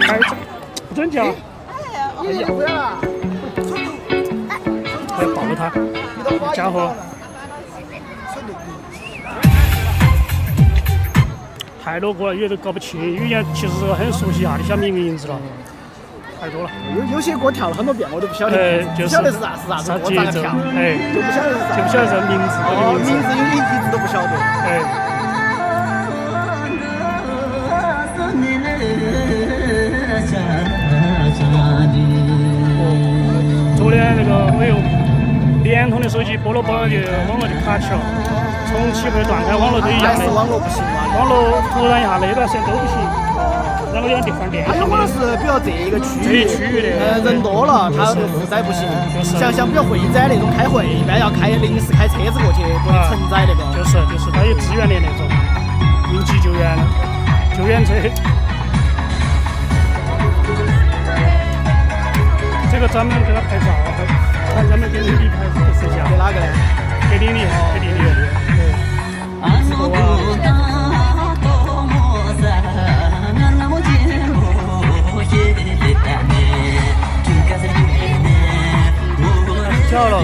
开不准叫！哎呀，不要啊！我要抱他，家伙！太多个了，有些都搞不清。语言其实很熟悉啊，你晓得名字了，太多了。有些歌跳了很多遍，我都不晓得，不晓得是啥子歌，咋个跳？哎，就不晓得是啥，就不晓得这名字。哦，名字一直都不晓得。哎。昨天那个我用联通的手机拨了网络就卡起了，重启或者断开网络都一样的。还是网络不行嘛？网络突然一下那段时间都不行，然后有地方电。它有可能是比如这一个区域的，人多了，它的负载不行。像比如会展那种开会，一般要临时开车子过去，不能承载那个。就是它有支援的那种应急救援车。这个专门给他拍照，专门给李丽拍摄像。给哪个呢？给李丽。跳了。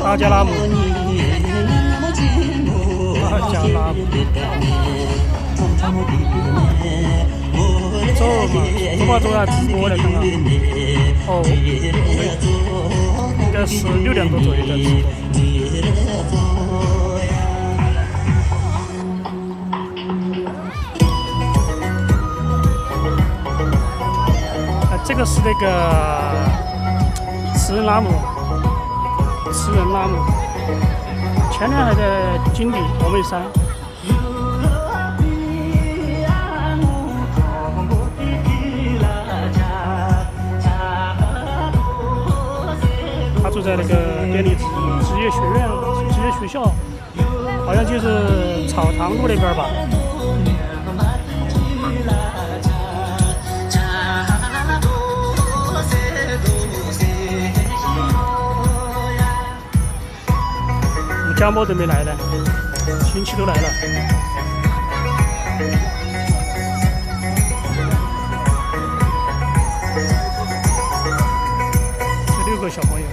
阿加拉姆，走嘛，走啊！直播的刚刚。哦，应该是6点多左右在直播。这个是那个吃人拉姆，前天还在金地峨眉山。他住在那个电力职业学校，好像就是草堂路那边吧。家模都没来呢，亲戚都来了。这6个小朋友。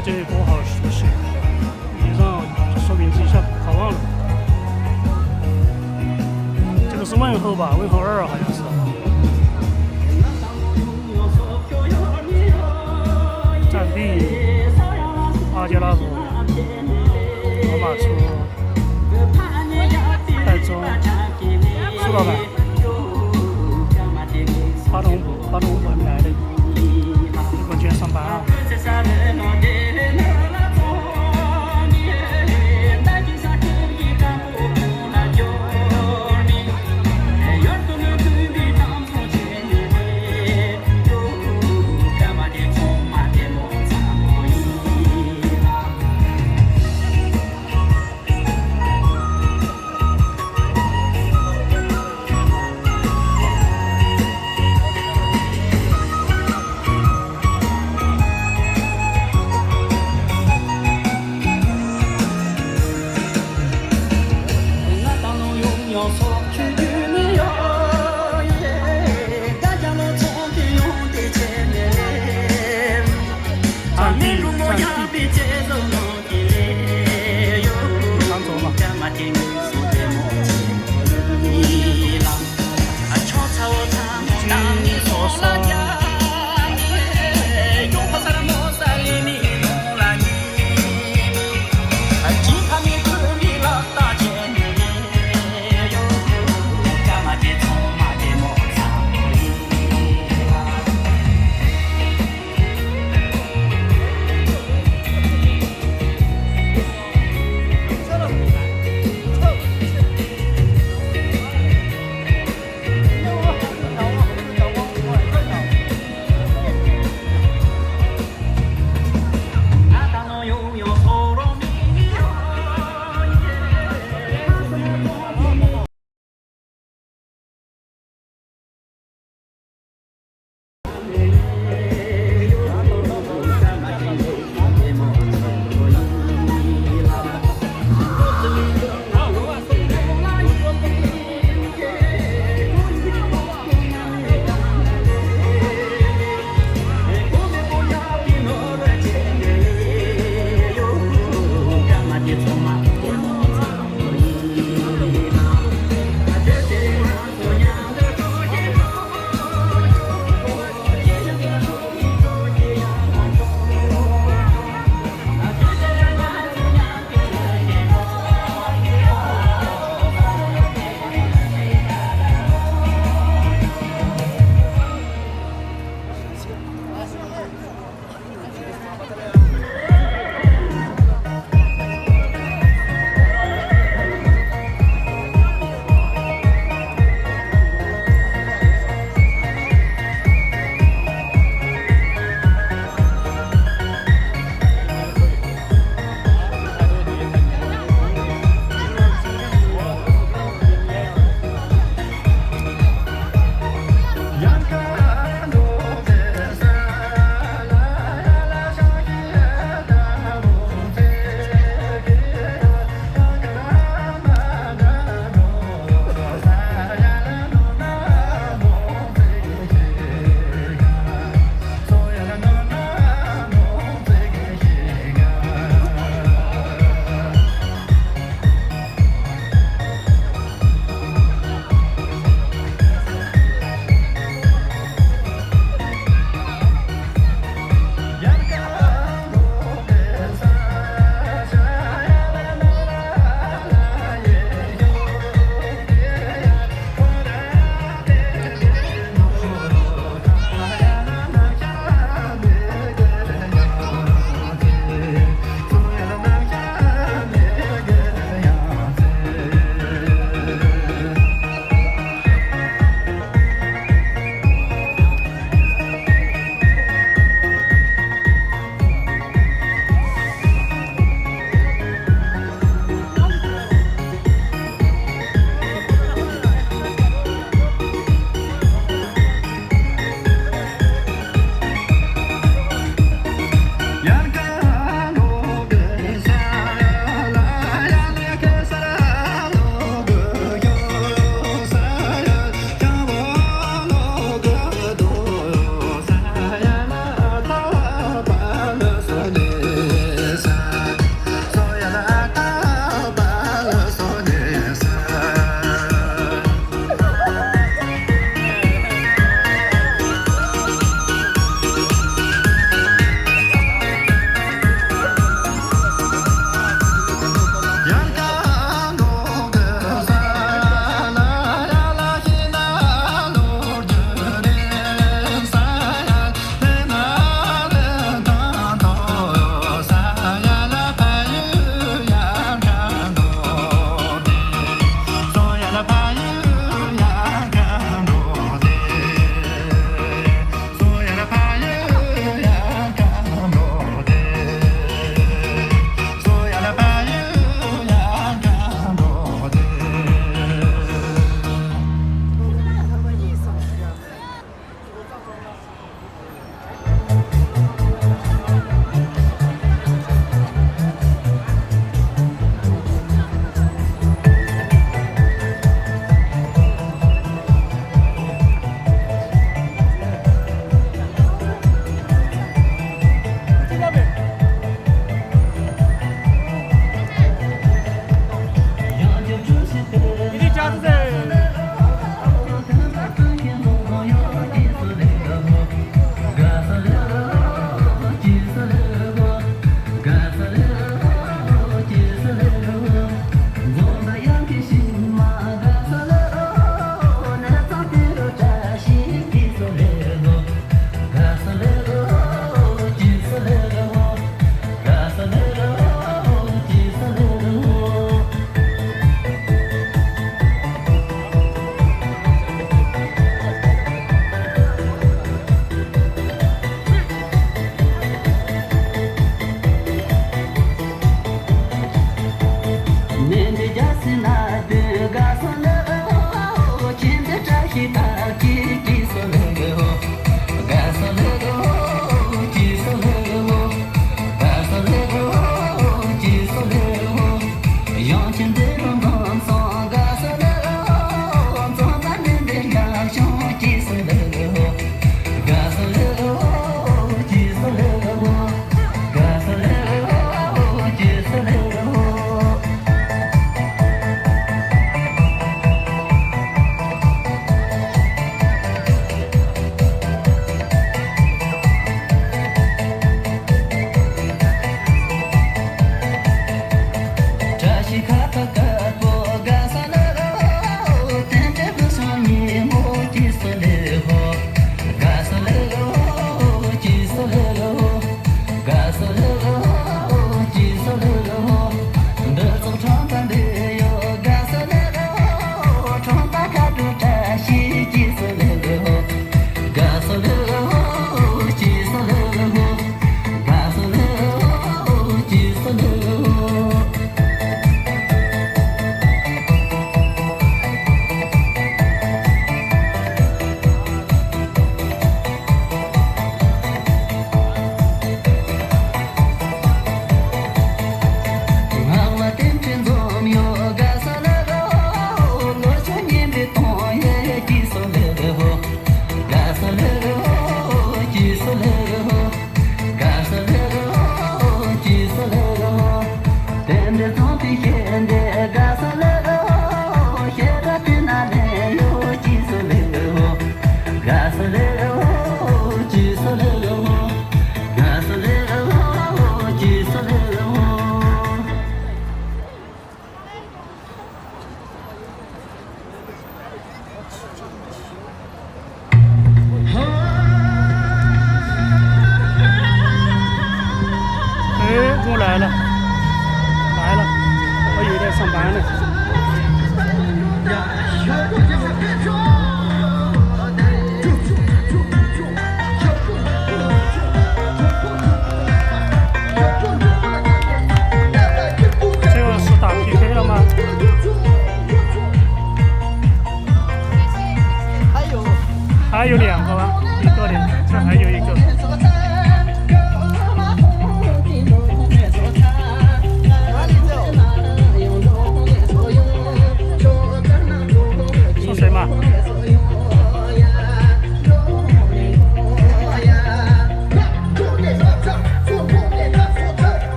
了这国好熟悉，以上就说明自己下考忘了。这个是问候吧，问候2好像是。占地阿杰拉夫、罗马出、泰州、苏老板、巴东部还没来的，日本居然上班啊！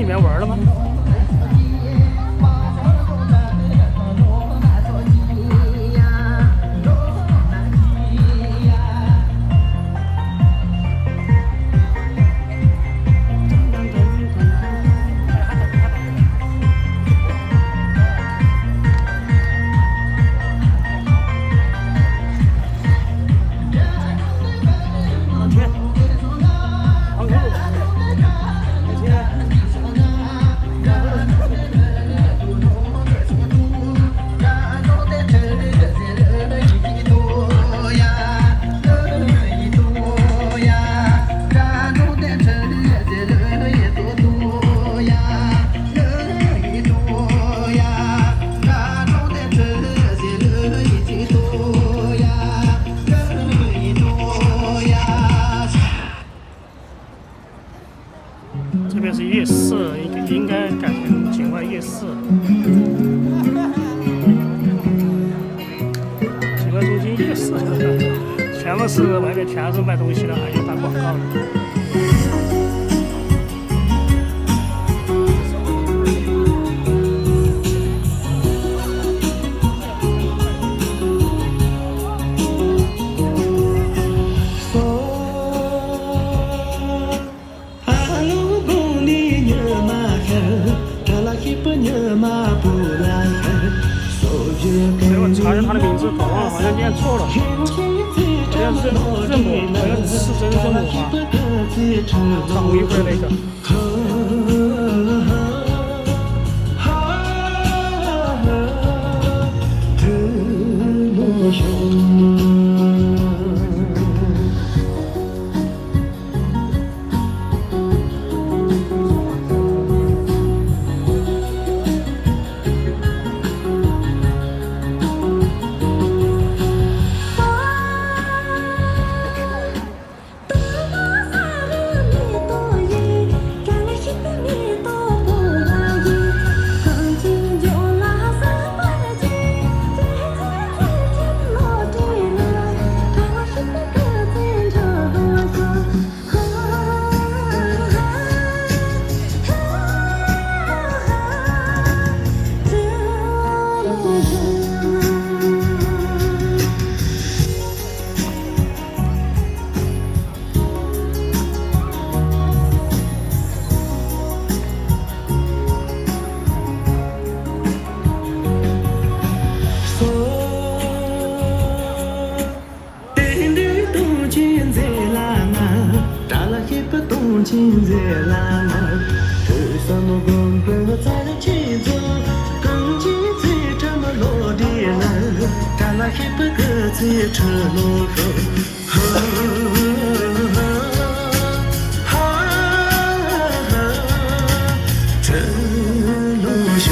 面玩了吗？这边是夜市，应该改成境外夜市。境外中心夜市，全部是外面全是卖东西的，还有打广告的。给我查一下他的名字，搞忘了，好像念错了，好像是任母，好像是真任母吧？唱红一会那个。情在浪漫，就算我公公在了起坐，更近在这么落地了，咱俩还不各自吃路这路熊。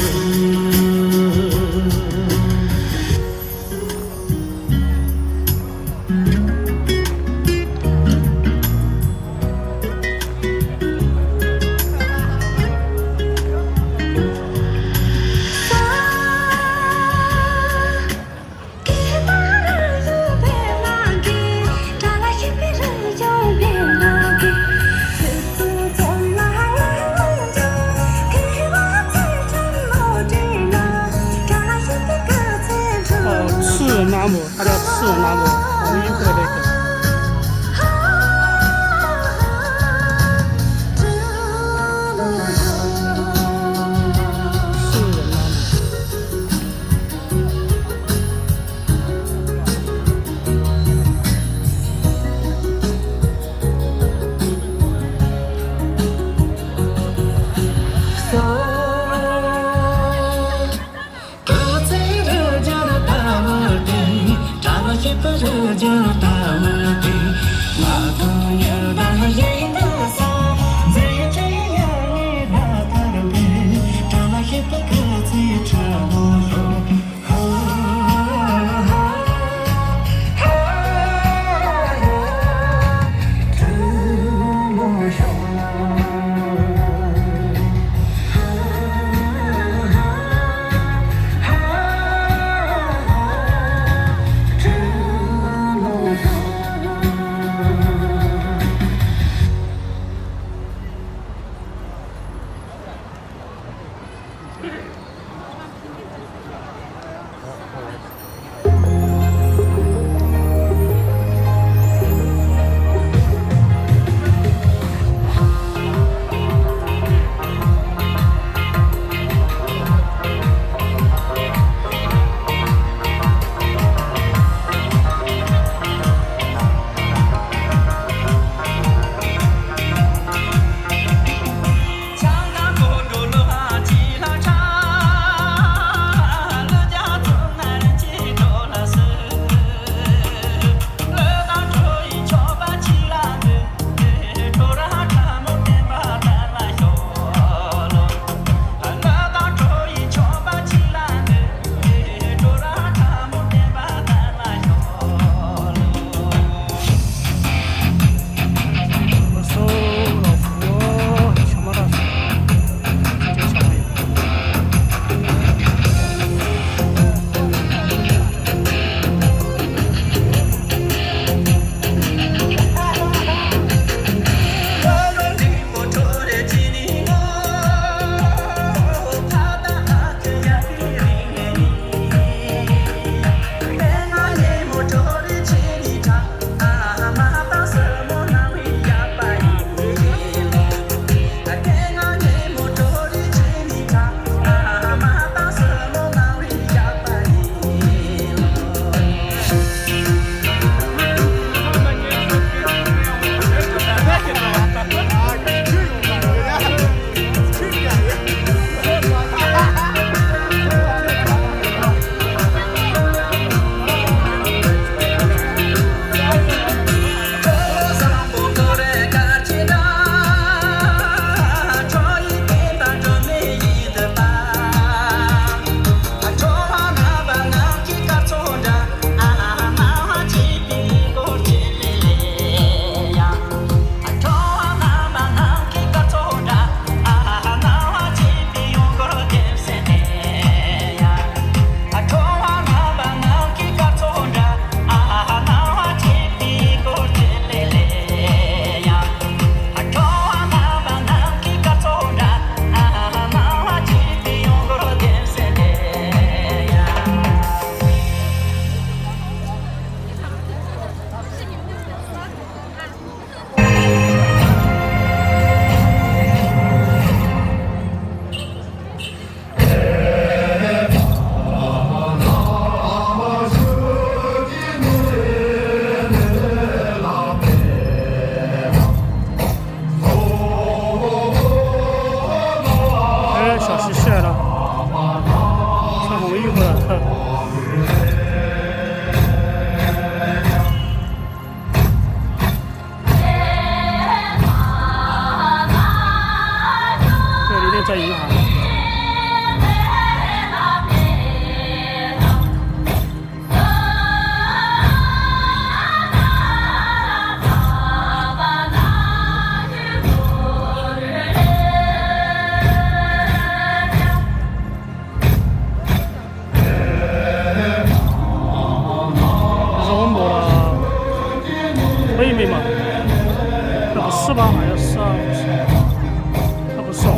在银行。这是我们摸了妹妹嘛？那不是吧？好像是啊，不是，那不是哦。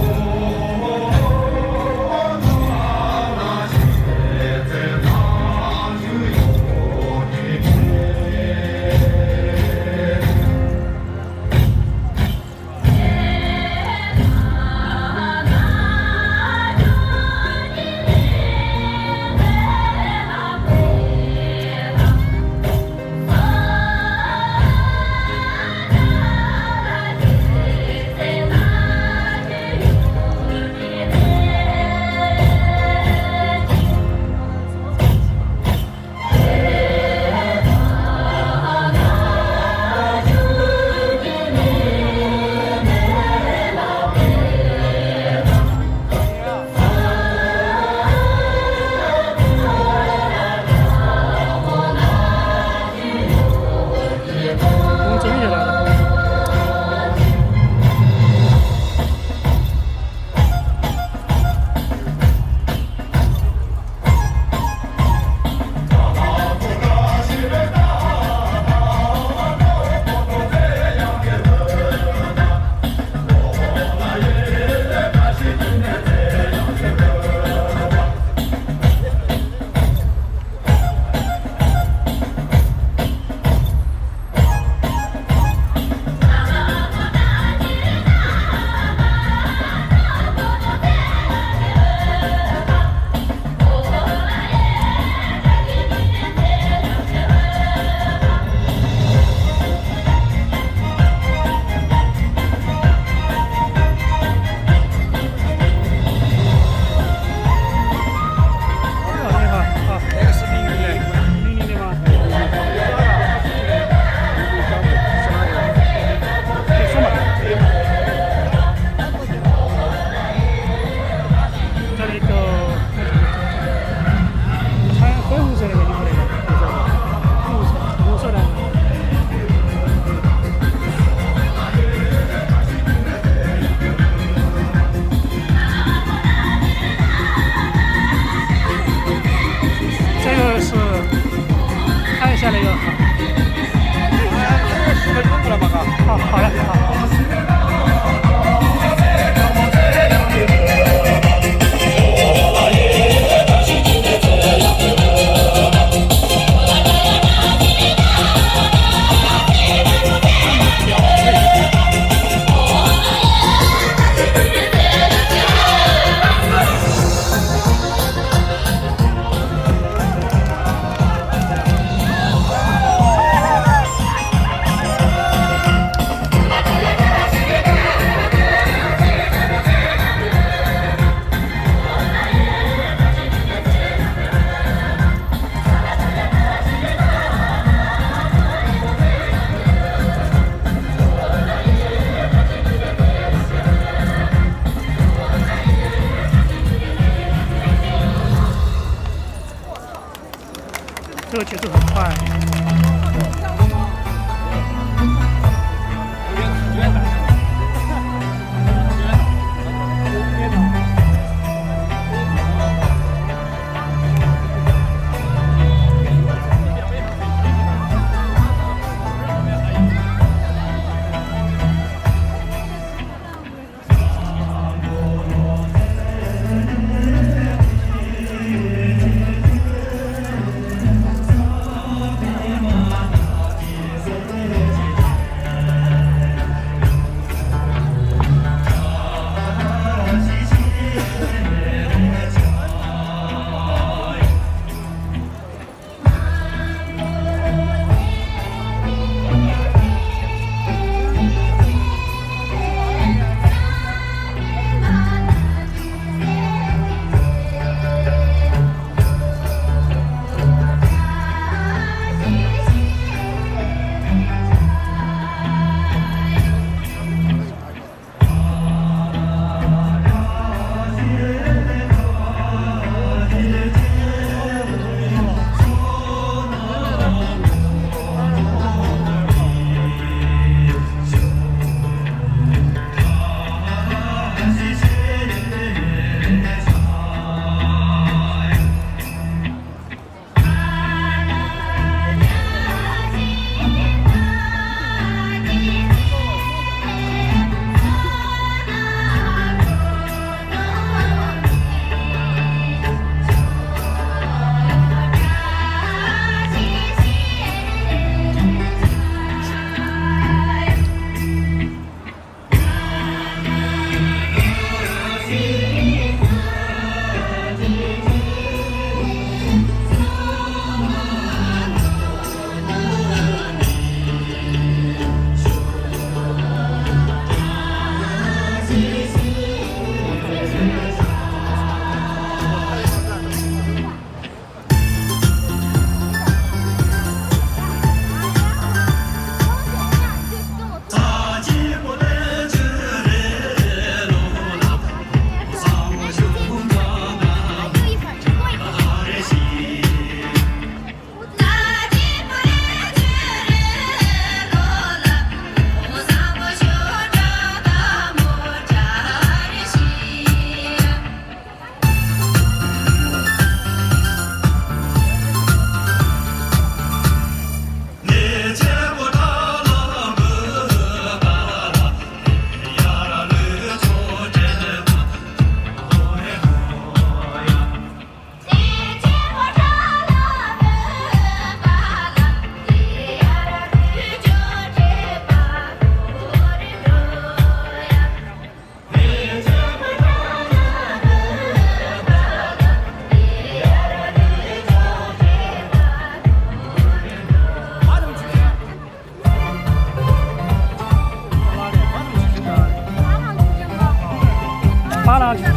上就是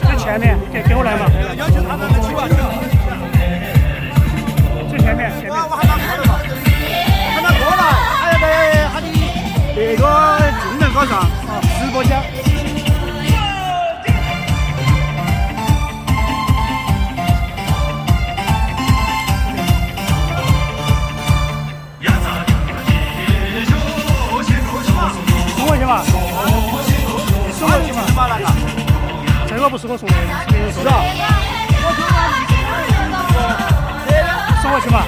最前面，给我来嘛。要求他们的起吧，最前面，前面。我喊他过来嘛，喊他过来，还要在他的那个技能稿上直播间。送过去嘛，送过去嘛，这个不是我送的，是别人送的。送过去嘛。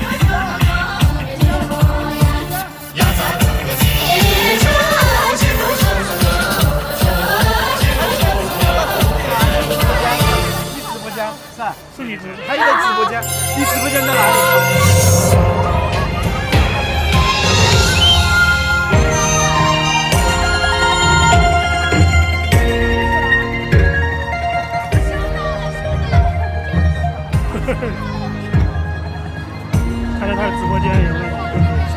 直播间是吧？是荔枝，还有个直播间，你直播间在哪里？看到他的直播间有没有关注一下？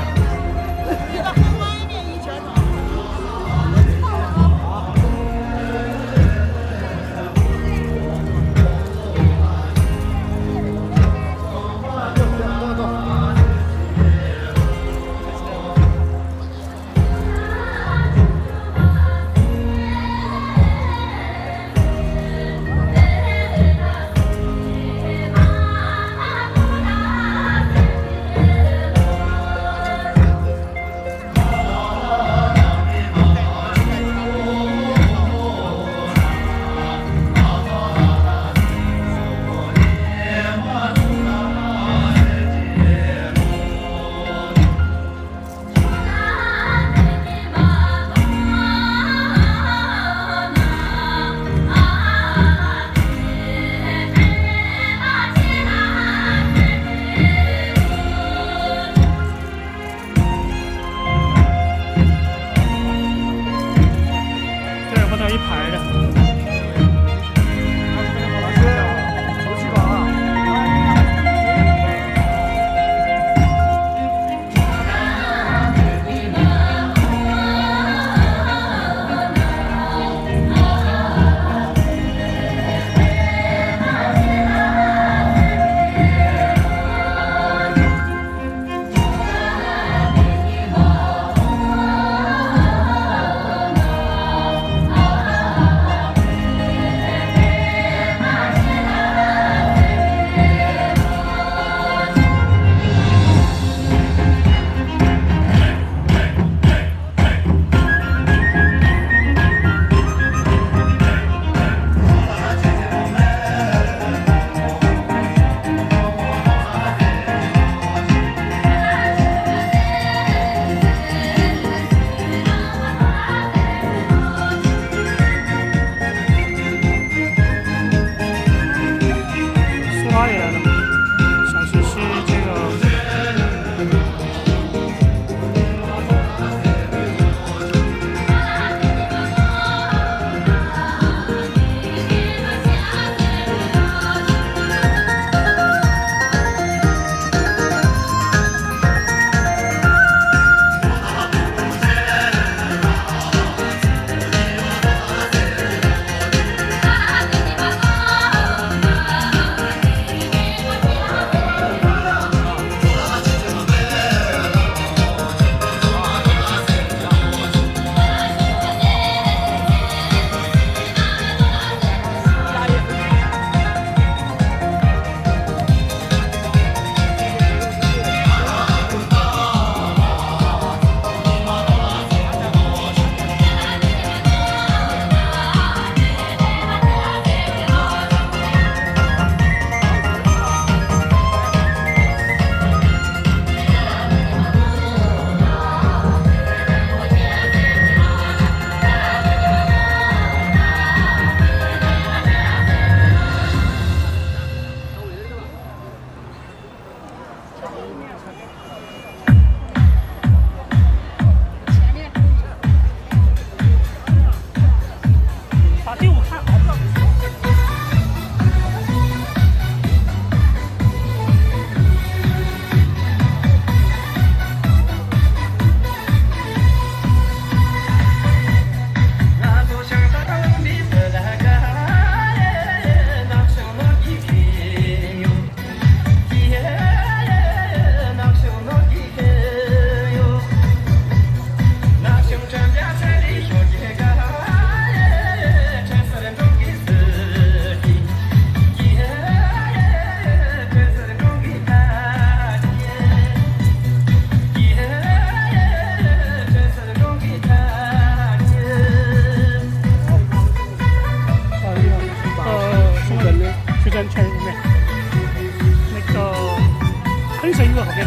一排的。出去吧啊！哪里来的？小西西这个。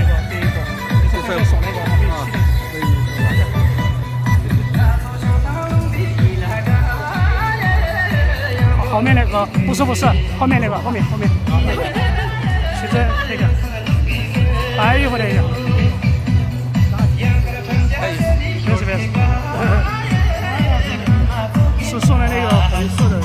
个第一个，你先看先手那个，还没有去。后面那个不是，后面那个后面，其实那个，哎一会儿那个，没事，是送的那个红色的。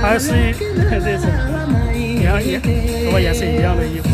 还是这种一样和我颜色一样的衣服。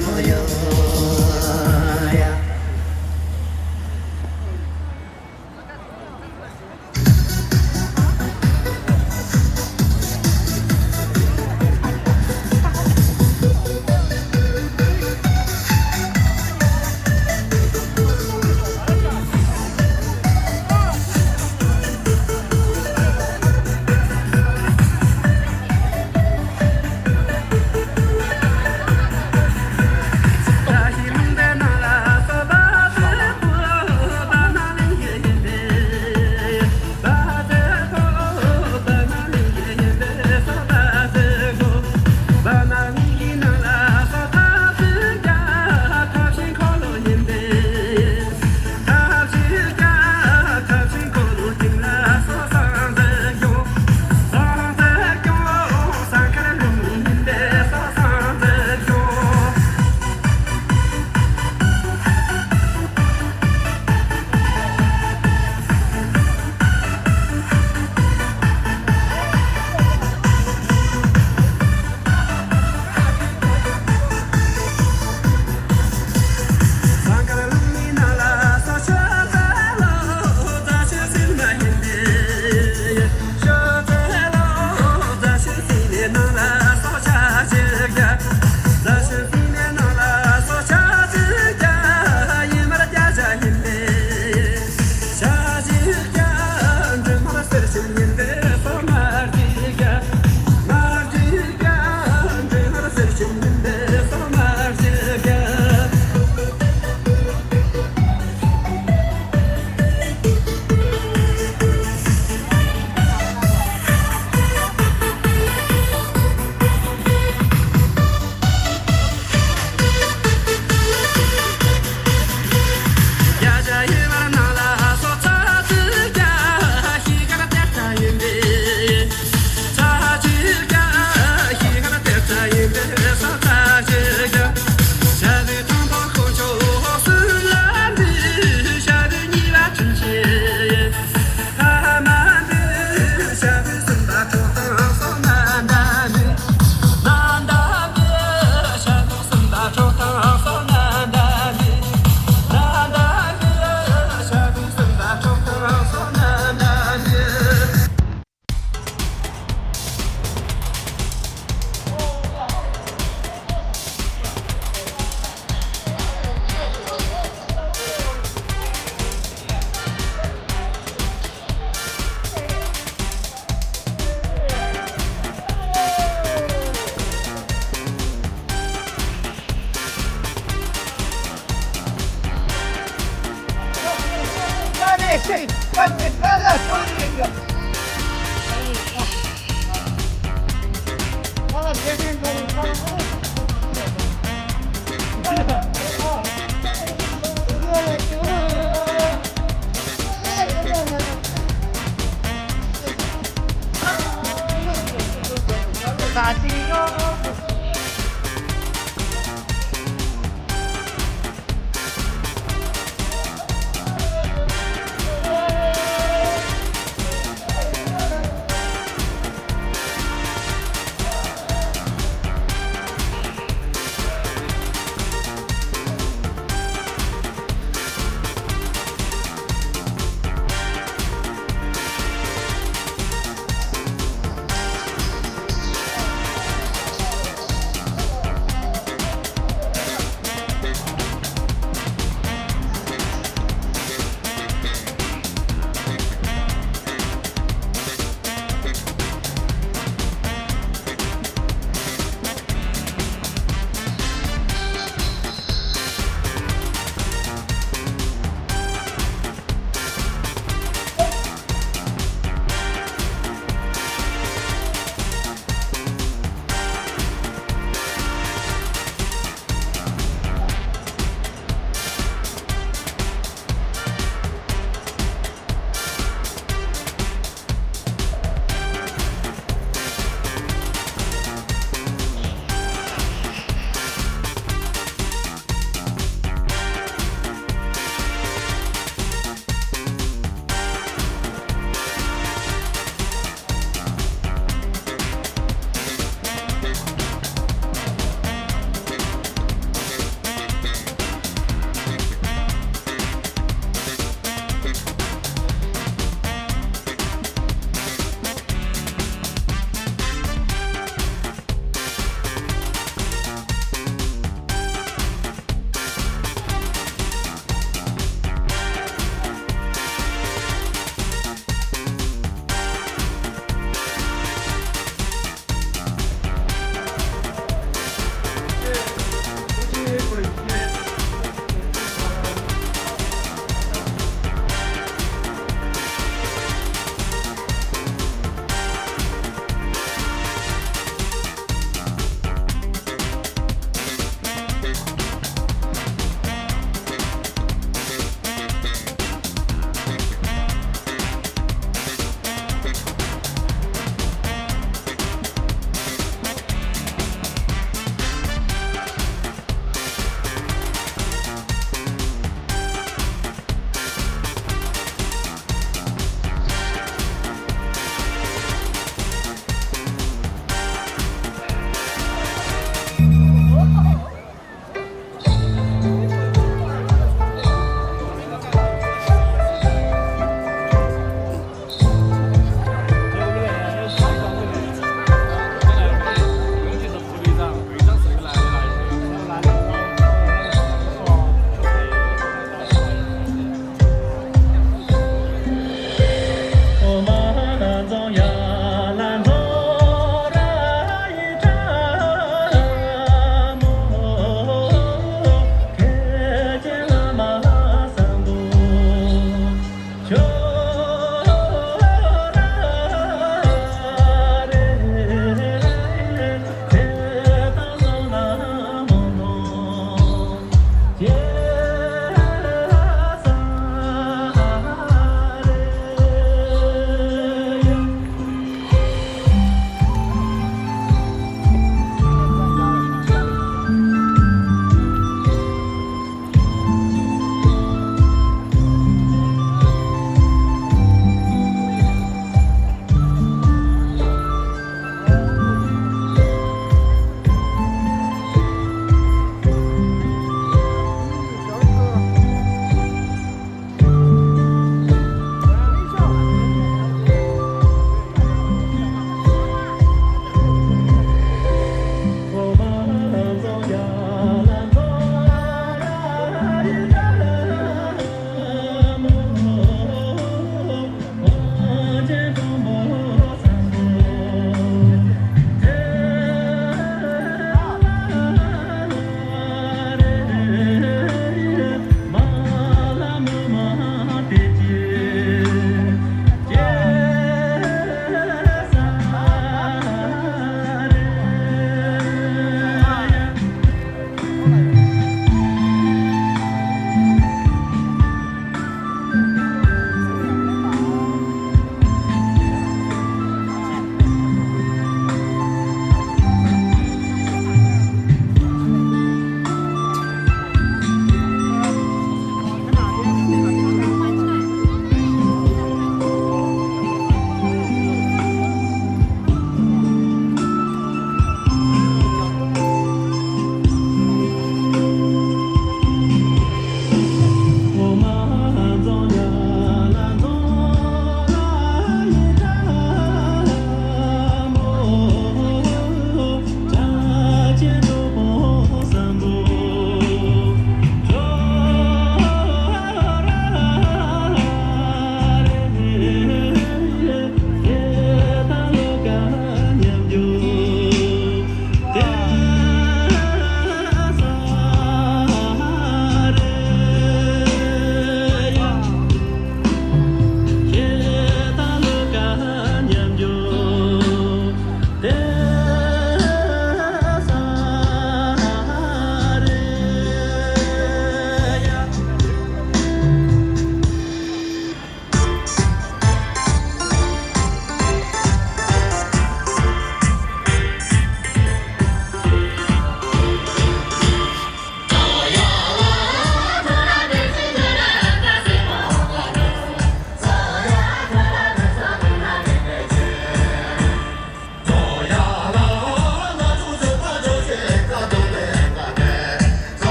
什么呀？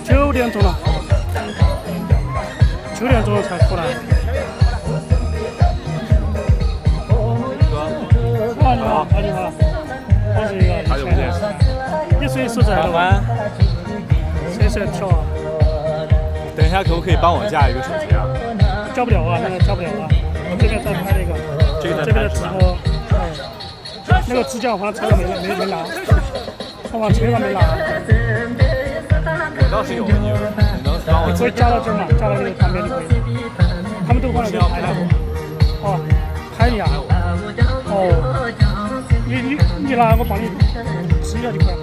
9点钟了，9点钟才出来。你好，你好，我是一个好久不见。你随时在的，随时调啊。等一下，可不可以帮我架一个手机啊？交不了啊，那个交不了啊。这边在拍那个，这边的直播，那个支架好像车上没拿，我往车上没拿。我倒是有，你能帮我？你可以加到这嘛，加到这个旁边就可以。他们都帮你拍了。哦，拍你啊？哦，你拿我帮你指一下就可以了。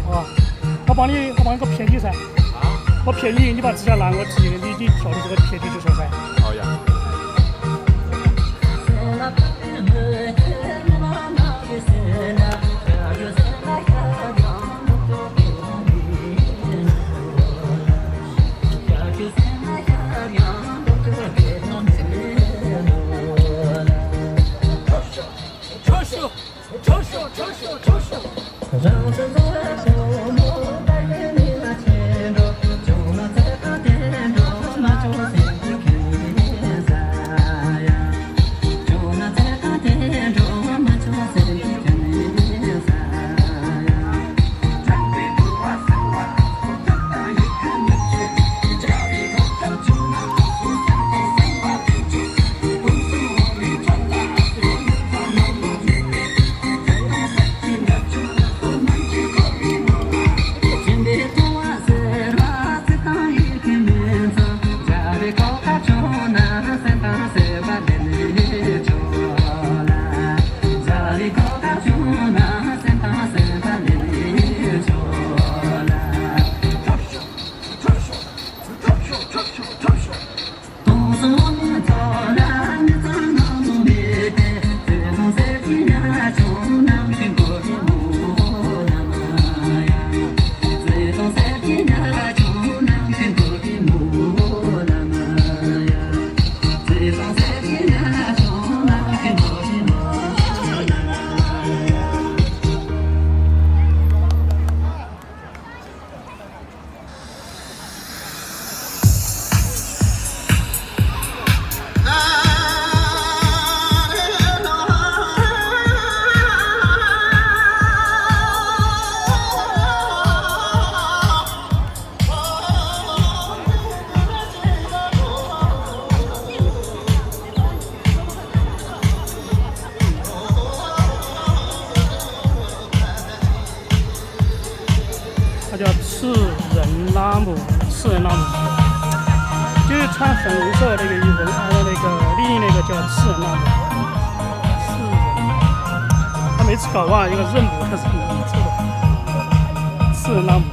哦，我帮你个撇你噻。我撇你，你把指甲拿我指，你调的这个撇你就说噻。好呀。叫赤人拉姆，就是穿粉红色那个衣服，那个另一那个叫赤人拉姆，他每次搞忘一个任务，他是很错的，赤人拉姆。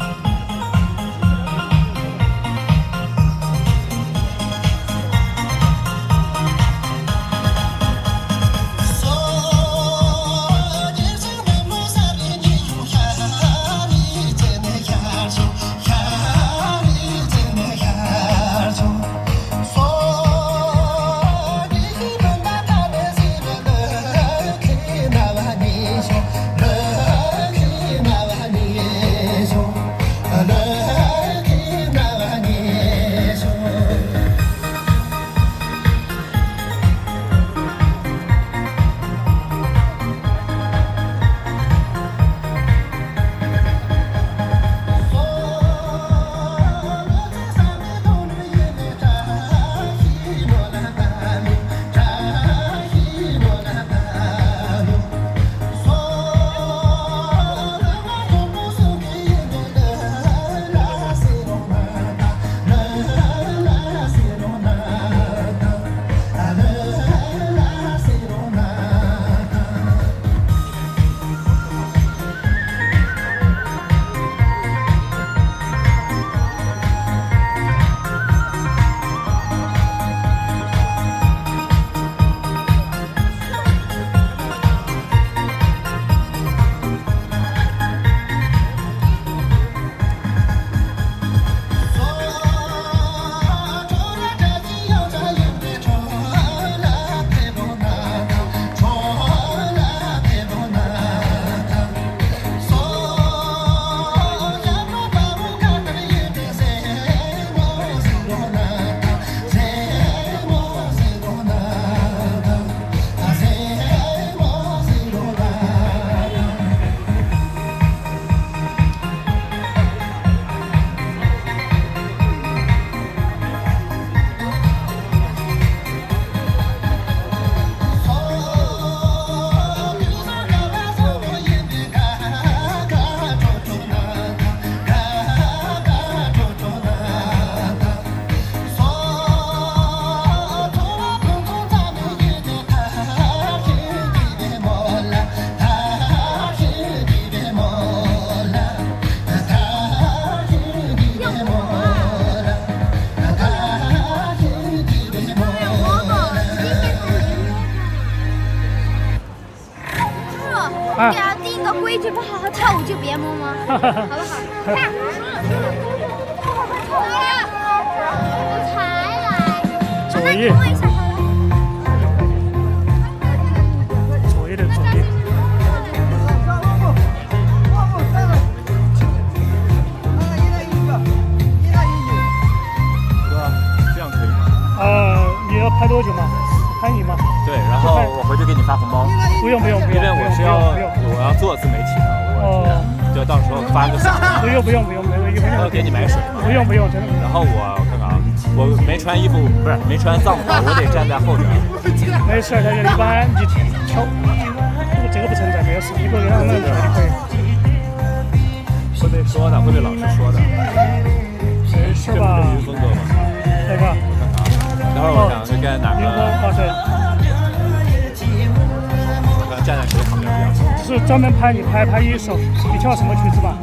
啊给他定个规矩，不好好跳舞就别摸摸，好不好？我才来，作业摸一下他。作业的作业。这样可以吗？你要拍多久嘛？拍你吗？对，然后我回去给你发红包，不用不用不用，因为我是我要做自媒体的，我就到时候发个小不用不用不用，没有一会然后给你买水，不用不用，真的不用。然后我看看啊，我没穿衣服，不是没穿藏袍，我得站在后边。没事，那就一般你挑，这个不存在，没有事，一个给他们就可以。会被说的，会被老师说的。是吧？这风格吗？那个。待会儿我想去跟哪个，对，我想站在谁旁边比较好。是专门拍你拍一首，你跳什么曲子吧？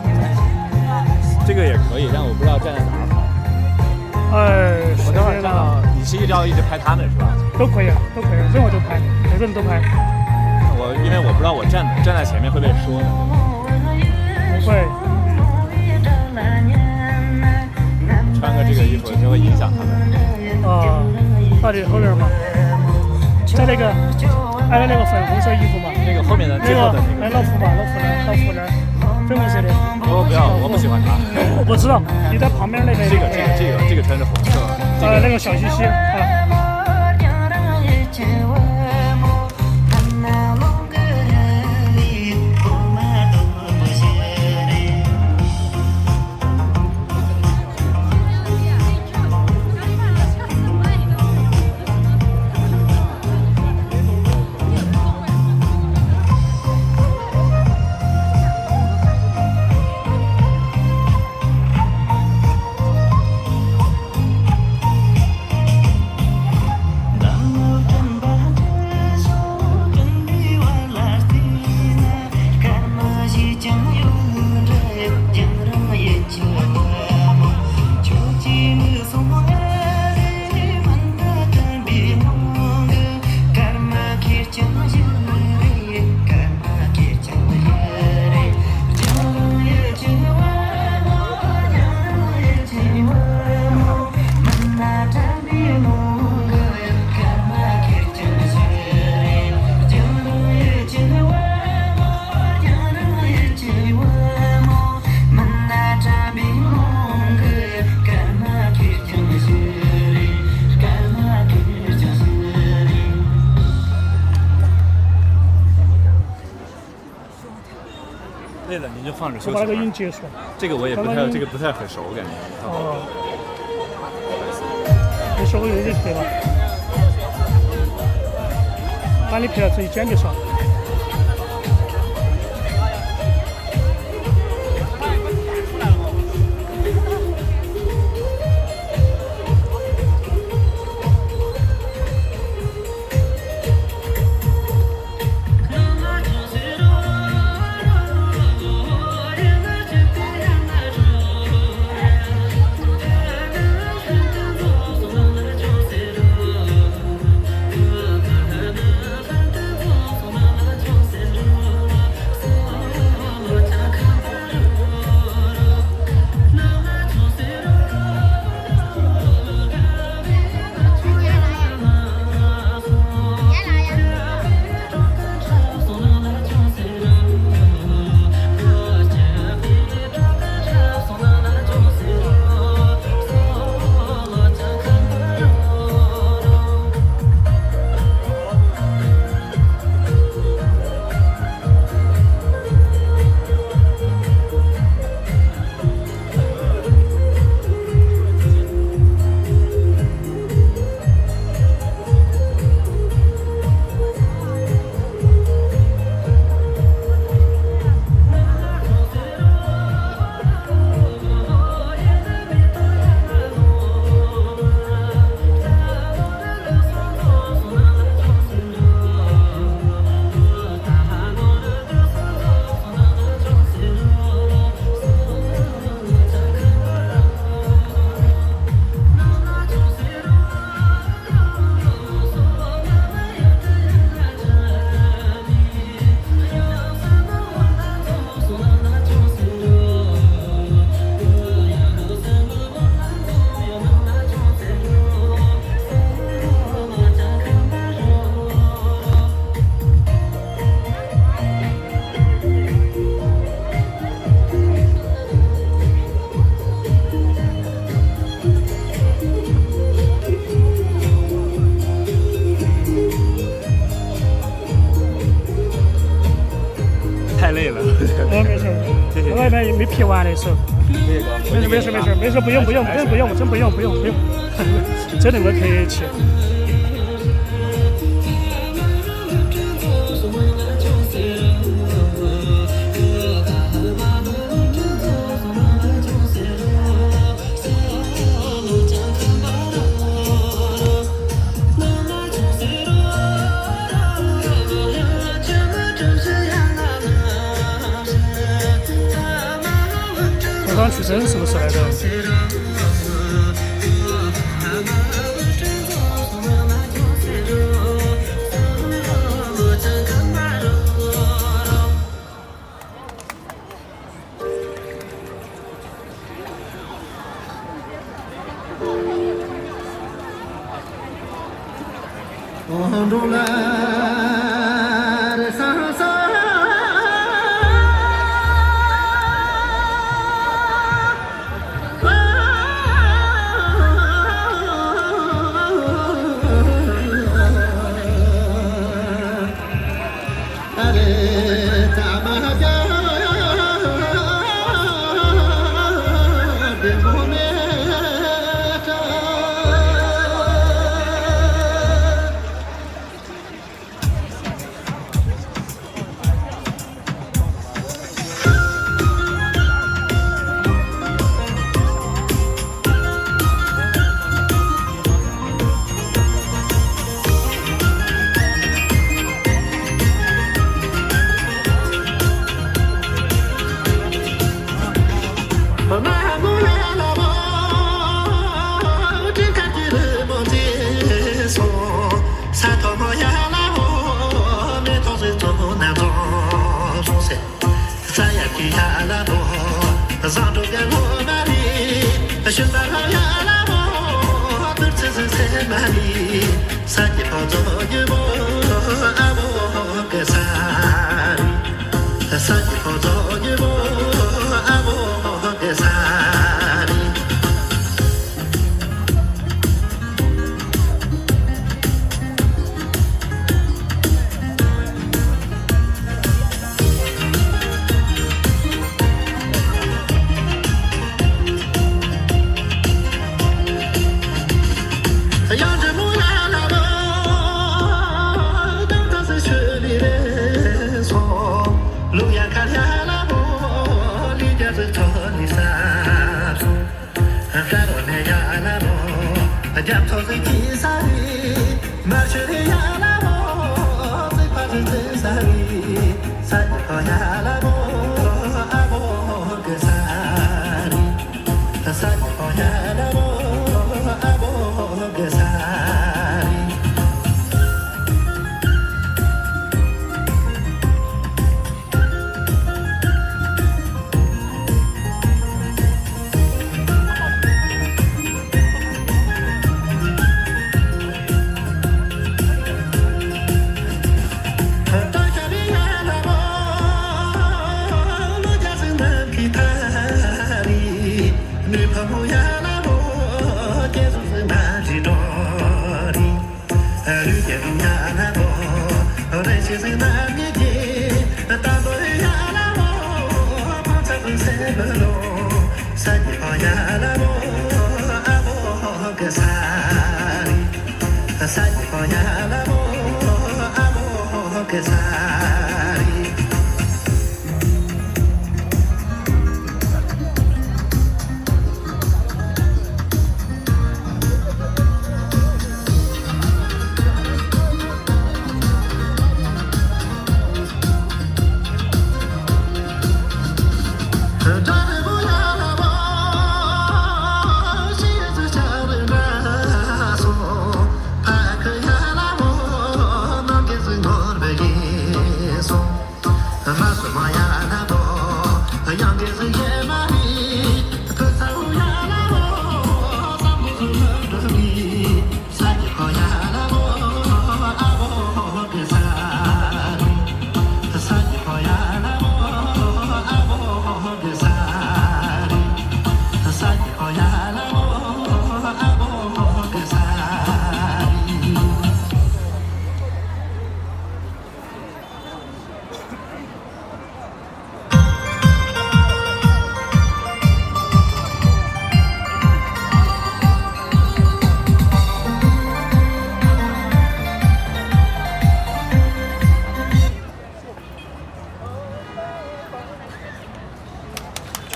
这个也可以，但我不知道站在哪儿好。我等会儿站到，你是要一直拍他们是吧？都可以，都可以，任何都拍，每个人都拍。因为我不知道我站在前面会被说的。不会。穿个这个衣服就会影响他们。到底后边吗？在那个，那个粉红色衣服嘛。那个后面的最后的那个。老夫嘛，老夫人，粉红色的。不要，我不喜欢他。我不知道，你在旁边那边。这个穿着红色。那个小西西啊。累了您就放着休息。我把那个音结束。这个我也不太，这个不太很熟，感觉。你说我有点配了，把你配了自己剪就算。皮完的时候。没事，不用，真不用，真那么客气。我刚去整是不是那个？望住了山上。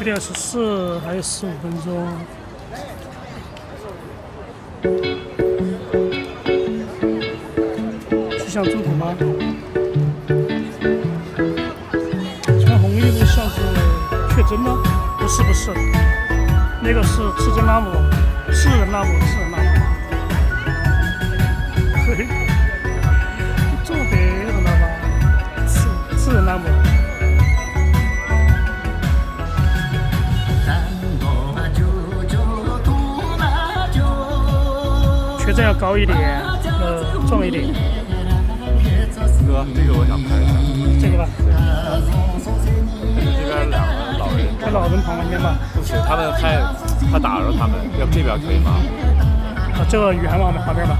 10:14还有15分钟。去向中途吗？穿红衣服像是确诊吗？不是，那个是赤真拉姆，赤人拉姆。嘿，做别的了吧？赤人拉姆。确诊要高一点，重一点。哥，这个我想拍一下。这个吧。这边2个老人。在老人旁边吧。不是，他打着他们，要不这边可以吗？这个雨涵往旁边吧。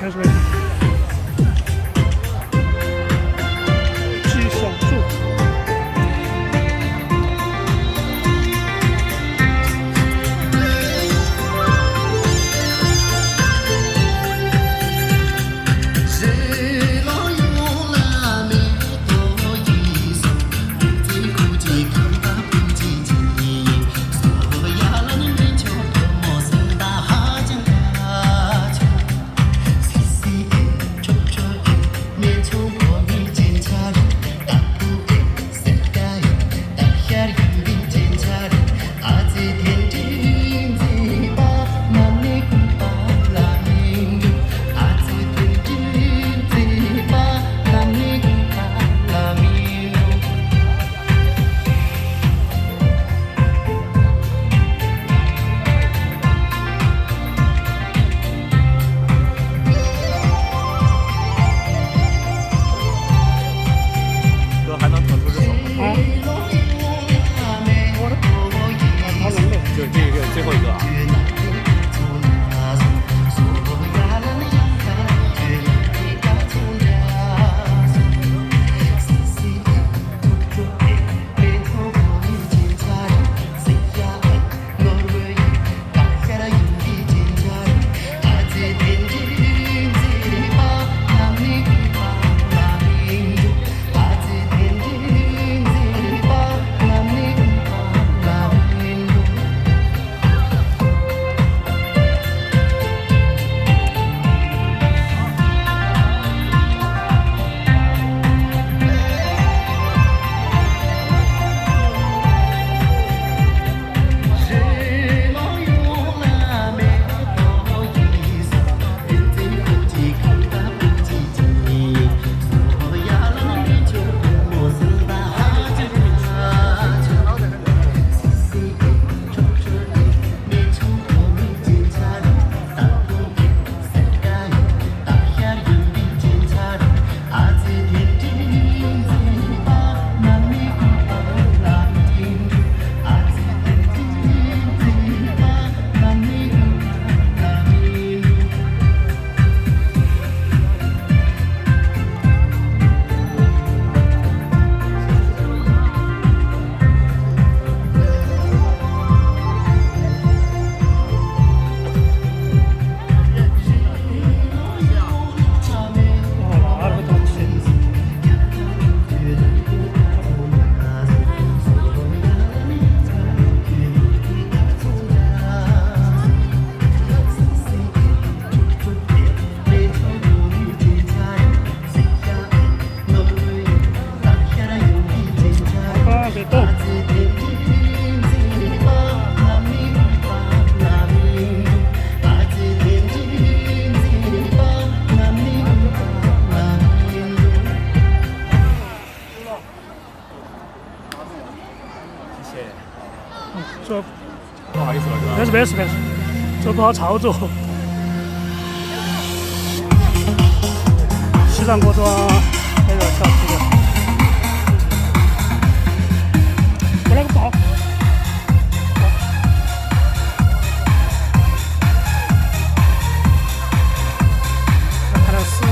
开始。吉祥祝。这不好意思了，哥。没事，这不好操作。西藏国庄那个小区的，过来个宝。看了40。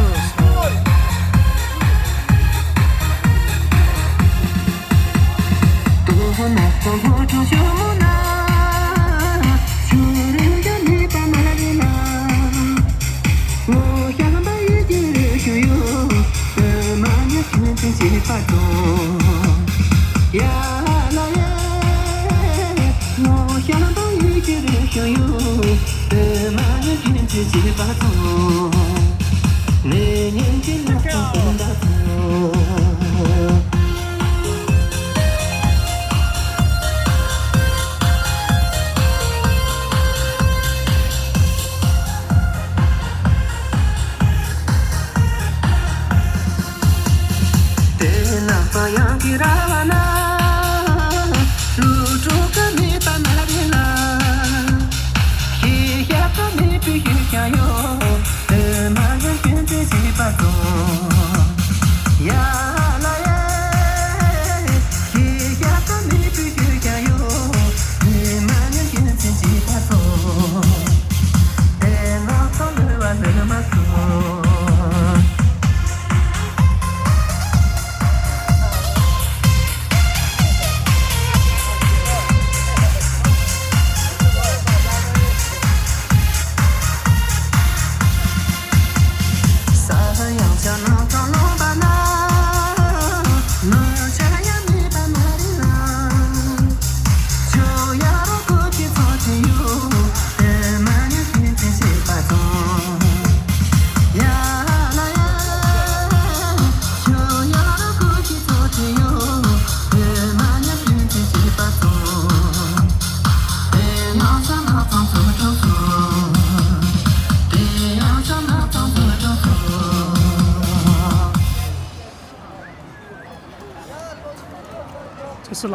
这是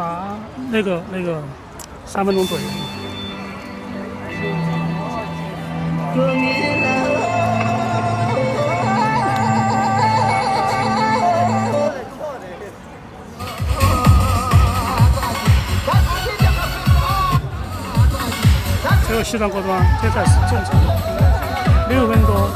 那个3分钟左右。这个西藏国庄这才是正常的，6分多。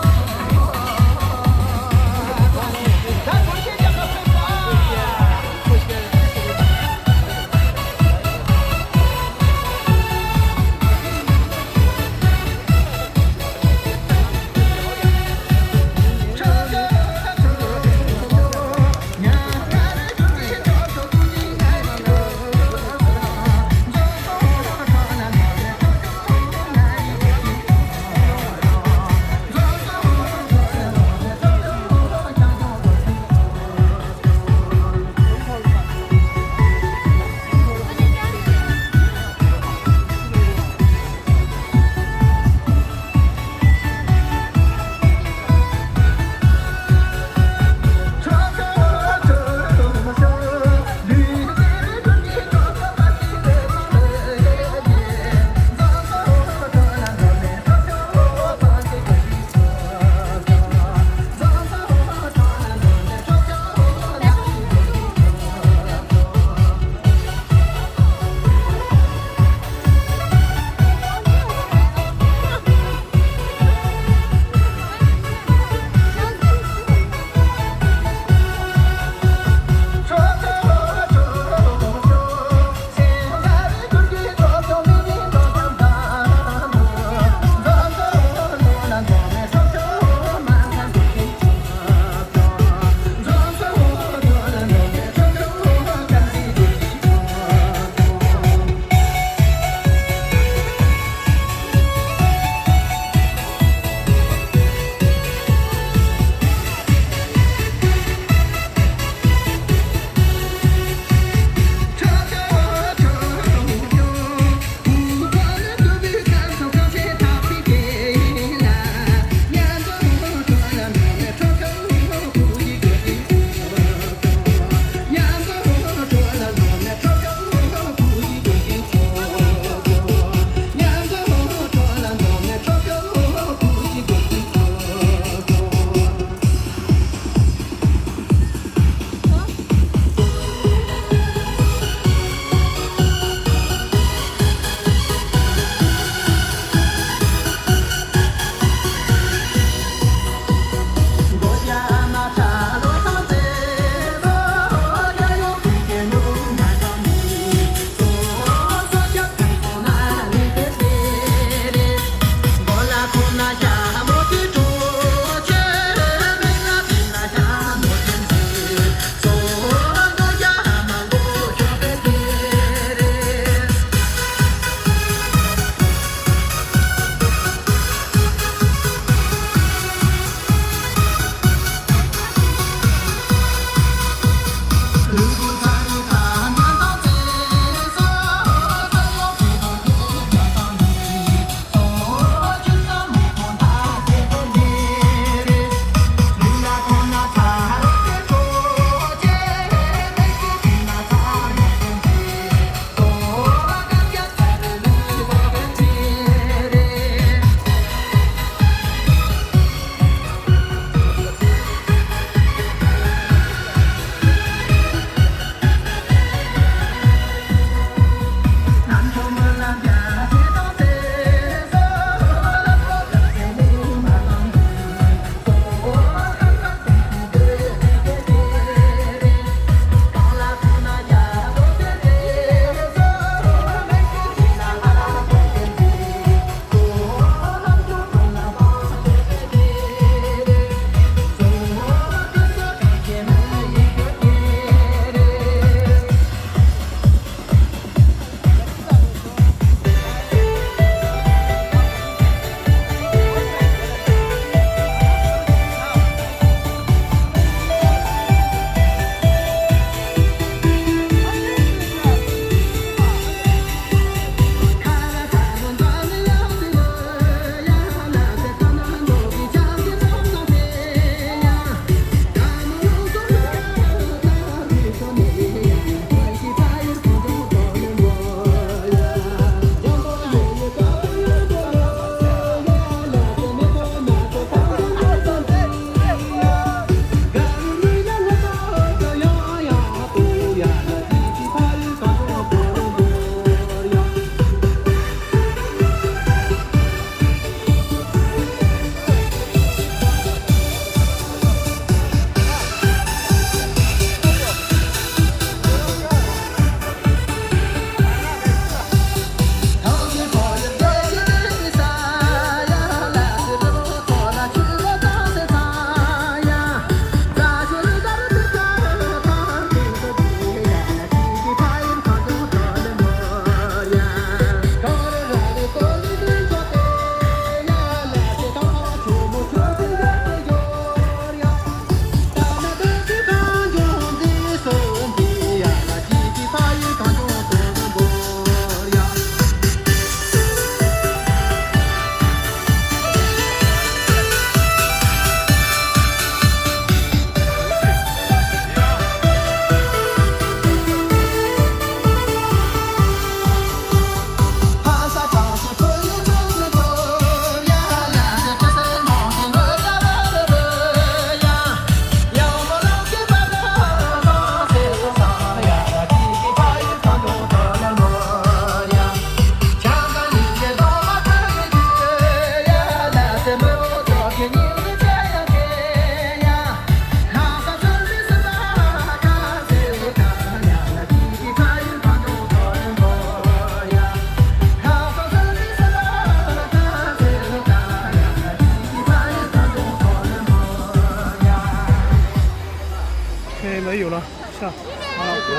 是啊，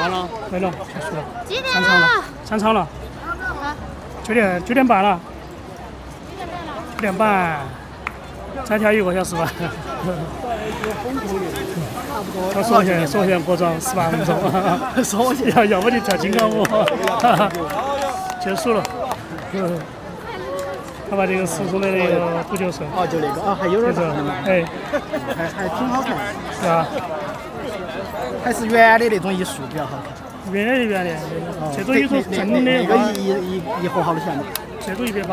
完了，没了，结束了，几点散场了了？，散场了，啊9点半了，9点半，再跳1个小时吧。他说旋过桩18分钟，说起要不就跳金刚舞，结束了。他把这个时钟的那个补救绳，哦，就那个还有点大，哎，还挺好看，是吧？还是圆的那种一束比较好看。圆的，这种有种真的那个话，一盒好多钱呢？这种180，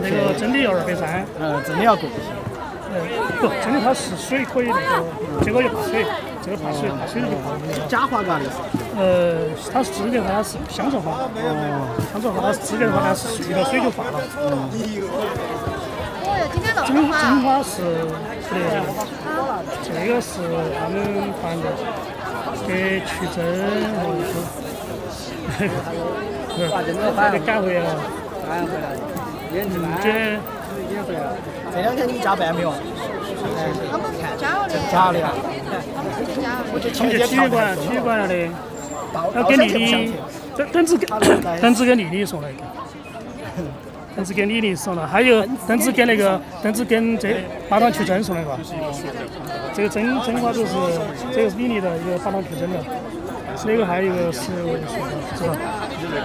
那个真的要230。真的要贵一些。不，真的它是水可以那个，这个又怕水，这个怕水就怕。假滑嘎的是。它是资格的话，它是香正滑。香正滑它是资格的话，它是遇到水就化了。哦哟，今天真弄的真花是不得的，这个是他们团的，给曲真给赶回来了。这2天你们加班没有？我们加了的，加了呀。我去体育馆了的，要给丽丽，等子给丽丽送了一个，等子给丽丽送了，还有等子给这8段曲真送了一个，这个真花就是这个是丽丽的一个8段曲真的，那个还有一个是我送的，知道？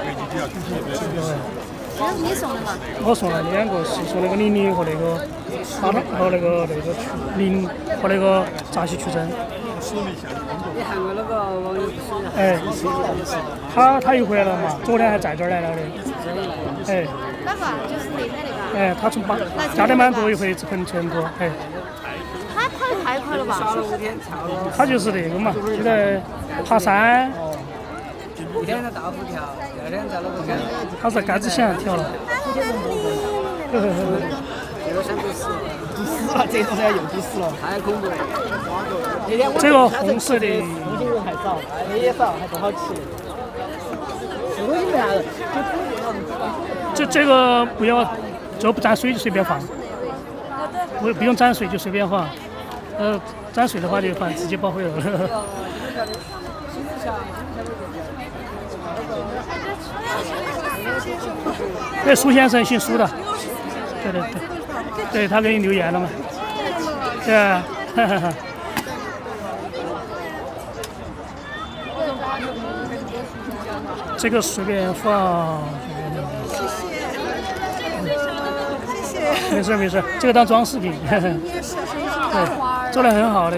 这是你送的嘛？我送了2个，是送那个00和那个8段和那个0和那个扎西曲真。你韩国那个网友不是？哎，他又回来了嘛，昨天还在这儿来了的。哎，哪个？就是那边那个。哎，他从8点半多一回很成都，哎，他跑得太快了吧？他就是那个嘛，就在爬山，一天在大湖跳，第2天在那个干。他在杆子线上跳了。这个想堵死了，这种人又堵死了。太恐怖了。这个红色的，东京人还少，人也少，还不好吃。东京没啥人，这个不要，就不沾水就随便放，不用沾水就随便放。沾水的话就放直接报废了。对，苏先生姓苏的，对，他给你留言了嘛？对啊，这个随便放，没事，这个当装饰品。对，做得很好的。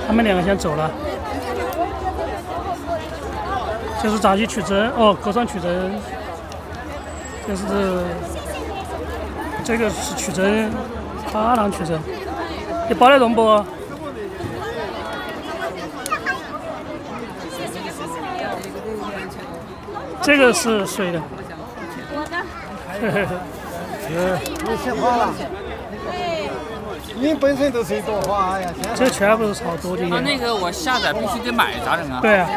他们2个先走了，这是扎西曲真哦，歌唱曲真，这个是曲真，8堂曲真，你包得动不？这个是水的。你先花了。你本身都是一朵花呀，这全部是炒多的。他那个我下载必须得买咋整啊？对啊，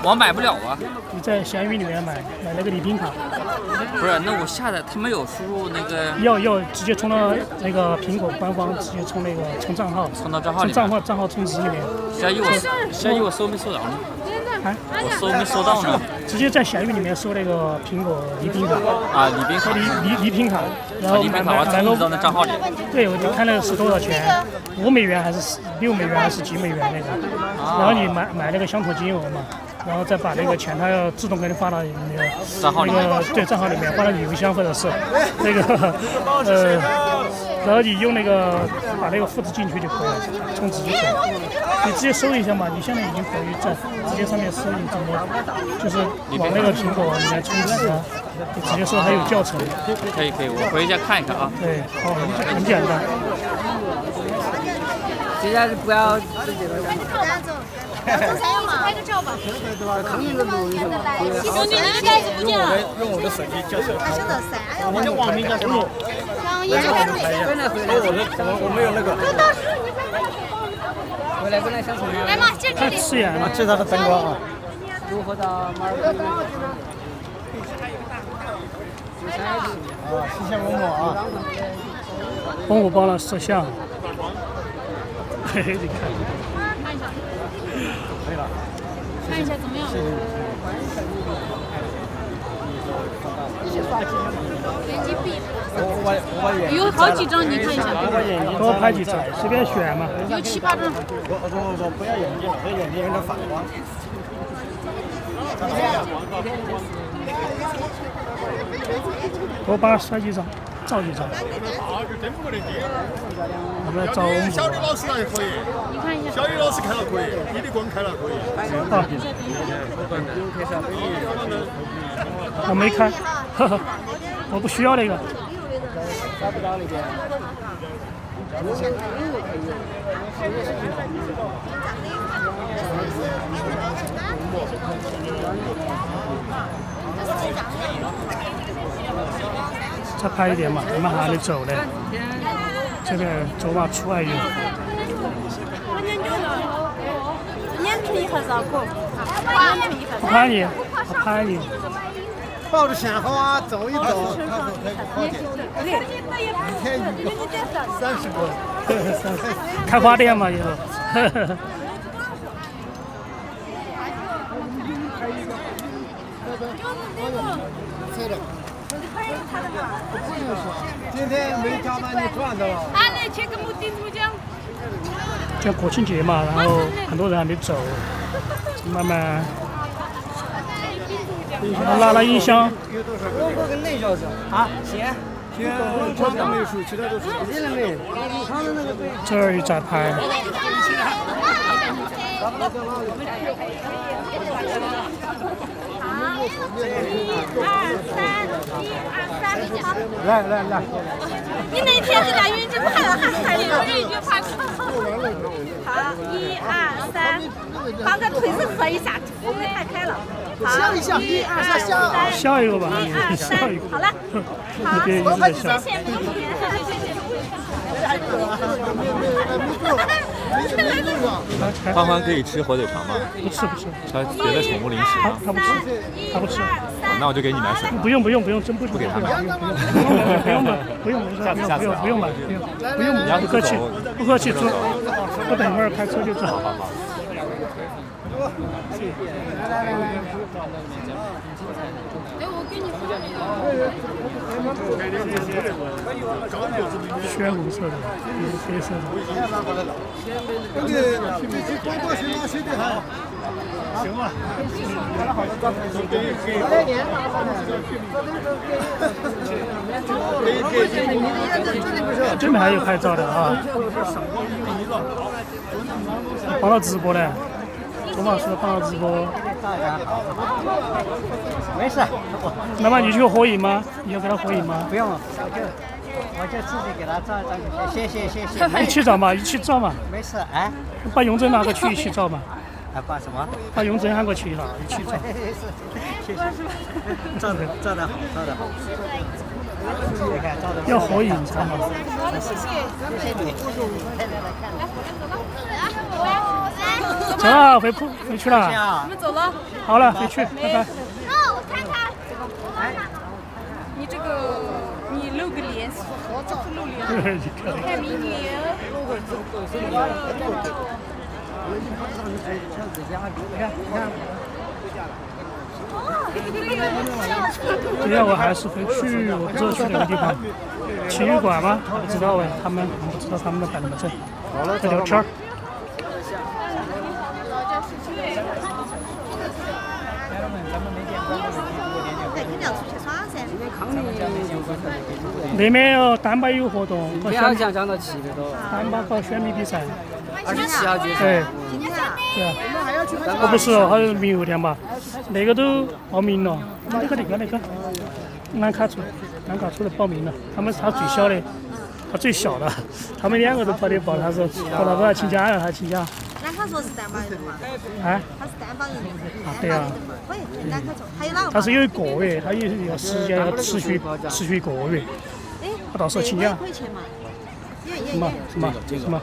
我买不了啊。你在闲鱼里面买那个礼品卡。不是，那我下载他没有输入那个。要直接充到那个苹果官方，直接充那个充账号。充到账号里。账号充值里面。下一我搜没搜着呢？啊？我搜没搜到呢。直接在闲鱼里面搜那个苹果礼品卡。啊，礼品卡。礼品卡，然后礼品卡我充到那账号里。对，我就看那个是多少钱，5美元还是6美元还是几美元那个，然后你买那个相同金额嘛，然后再把那个钱，它要自动给你发到那个账号里面，对，账号里面发到你邮箱或者是那个然后你用那个把那个复制进去就可以了，充值就可以了。你直接搜一下嘛，你现在已经可以在直接上面搜你怎么，就是往那个苹果里面充值啊，你直接搜还有教程。可以，我回家看一看啊。对，好，很简单。接下来不要直接了。拍个照吧。康宁的录音嘛。兄弟，你的袋子不见了。用我的手机叫什么？他晓得噻。我的网名叫什么？像一直拍我没有那个。回来本来想从哪？来嘛，这里。太刺眼了，这是它的灯光啊。如何到马尔代夫？谢谢我啊！红我帮了摄像。嘿嘿，你看。可以了。看一下怎么样？有好几张，你看一下。给我拍几张，随便选嘛。有7、8张。我不要眼镜，这眼镜有点反光。给我帮他甩几张，照几张。我们来找我们。小李老师那也可以，你看一下。小李老师看了可以，你的光看了可以。好。我没开，呵呵，我不需要那个。找不到那边。再拍一点嘛，我们还没走呢。这个走嘛出来有。我拍你，我拍你。抱着鲜花走一走，30个。开花店嘛以后。今天没加班你赚到了。就国庆节嘛，然后很多人还没走，慢慢。拉拉音箱。我跟内教授啊，行。这边美术，其他都是。这儿也在拍。来，你那天这俩云就拍了，还有人就拍好，1、2、3，把个腿子合一下，我们太开了。笑一笑，1、2、3，笑一个吧，笑一个。好了，好，谢谢，欢欢可以吃火腿肠吗？不吃。他别的宠物零食吗？他不吃。那我就给你买水。不用，真不给他买。不用，不客气，走。我等会儿开车就走。好。血红色的，黑色的。行吧。这边还有拍照的啊。帮到直播呢。罗马是帮到直播。没事。那么你去合影吗？你要给他合影吗？不用了，我就自己给他照一张，谢谢。一起照嘛。没事，哎。把雍正拿过去一起照嘛。把什么？把雍正喊过去了，一起照。谢谢。照得好。要合影才好。谢谢你。走了，回去了。我们走了。好了，回去，拜拜。我看看。你这个，你露个脸，这是露脸。看美女。今天我还是回去，我不知道去哪个地方，体育馆吗？不知道哎，他们不知道他们的摆什么阵，在聊天儿。那边哦，丹巴有活动，明天好像讲到7个多。丹巴搞选美比赛。 27号决赛。对啊。我不是哦，好像是明后天吧。那个都报名了，那个，南卡处的报名了，他最小的，他最小的，他们2个都跑得报，他说报到要请假了，他请假。南卡说是担保人嘛？啊？他是担保人。啊，对啊。可以，南卡做，还有哪个？他是有1个月，他有时间要持续1个月。他到时候请假。可以去嘛？什么？